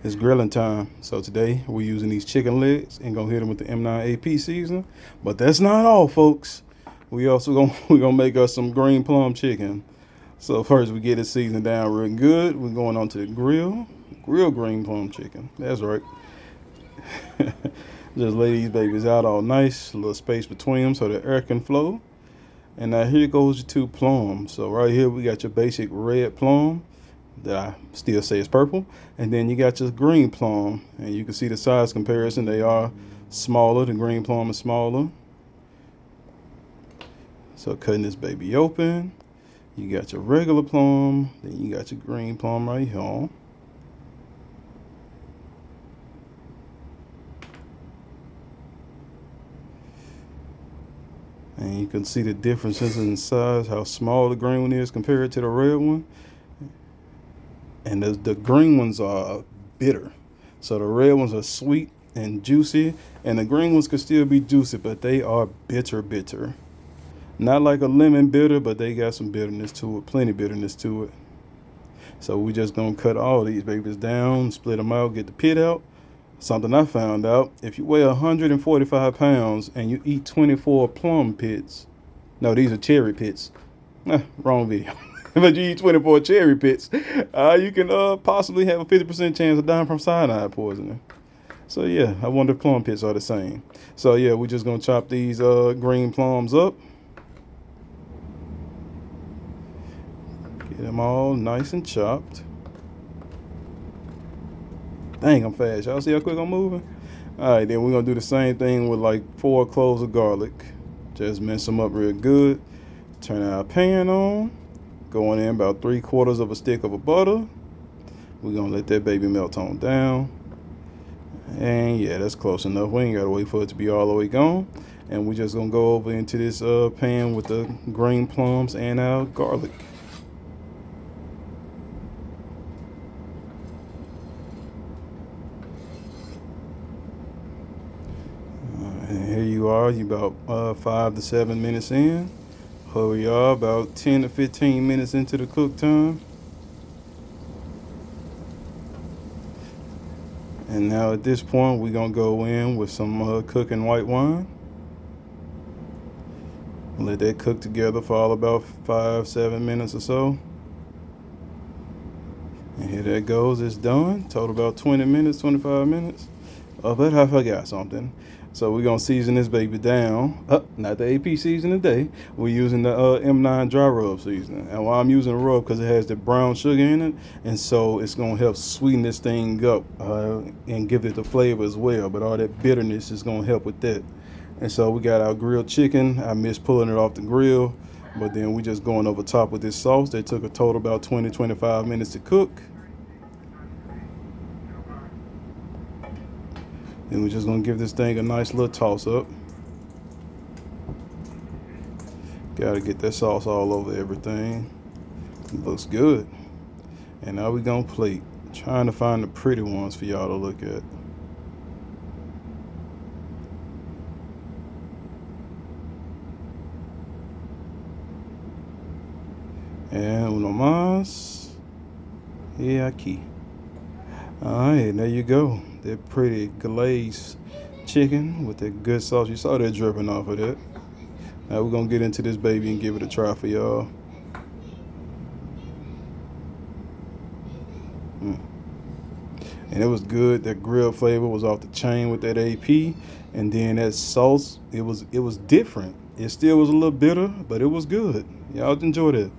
It's grilling time. So today we're using these chicken legs and gonna hit them with the M9 AP seasoning. But that's not all, folks. We also gonna make us some green plum chicken. So first we get it seasoned down real good. We're going on to the grill green plum chicken. That's right. Just lay these babies out all nice, a little space between them so the air can flow. And now here goes your two plums. So right here we got your basic red plum that I still say is purple, and then you got your green plum, and you can see the size comparison. They are smaller. The green plum is smaller. So cutting this baby open, you got your regular plum, then you got your green plum right here. And you can see the differences in size, how small the green one is compared to the red one. And the green ones are bitter. So the red ones are sweet and juicy, and the green ones could still be juicy, but they are bitter. Not like a lemon bitter, but they got some bitterness to it, plenty bitterness to it. So we just gonna cut all these babies down, split them out, get the pit out. Something I found out, if you weigh 145 pounds and you eat 24 plum pits, no, these are cherry pits. Wrong video. But you eat 24 cherry pits, you can possibly have a 50% chance of dying from cyanide poisoning. So yeah, I wonder if plum pits are the same. So yeah, we're just gonna chop these green plums up. Get them all nice and chopped. Dang, I'm fast. Y'all see how quick I'm moving? All right, then we're gonna do the same thing with like 4 cloves of garlic. Just mince them up real good. Turn our pan on. Going in about 3/4 of a stick of butter. We're gonna let that baby melt on down. And yeah, that's close enough. We ain't gotta wait for it to be all the way gone. And we're just gonna go over into this pan with the green plums and our garlic. And here you are, you about 5 to 7 minutes in. Here we are, about 10 to 15 minutes into the cook time. And now at this point, we're gonna go in with some cooking white wine. Let that cook together for all about 5-7 minutes or so. And here that goes, it's done. Total about 20 minutes, 25 minutes. Oh, but I forgot something. So we're gonna season this baby down. Not the AP seasoning today. We're using the M9 dry rub seasoning. And why I'm using rub, because it has the brown sugar in it, and so it's gonna help sweeten this thing up and give it the flavor as well. But all that bitterness is gonna help with that. And so we got our grilled chicken. I missed pulling it off the grill, but then we just going over top with this sauce. That took a total about 20-25 minutes to cook. And we're just gonna give this thing a nice little toss up. Gotta get that sauce all over everything. It looks good. And now we're gonna plate. Trying to find the pretty ones for y'all to look at. And uno más. Y aquí. Alright, there you go. That pretty glazed chicken with that good sauce. You saw that dripping off of that. Now we're gonna get into this baby and give it a try for y'all. And it was good. That grill flavor was off the chain with that AP, and then that sauce, it was different. It still was a little bitter, but it was good. Y'all enjoyed it.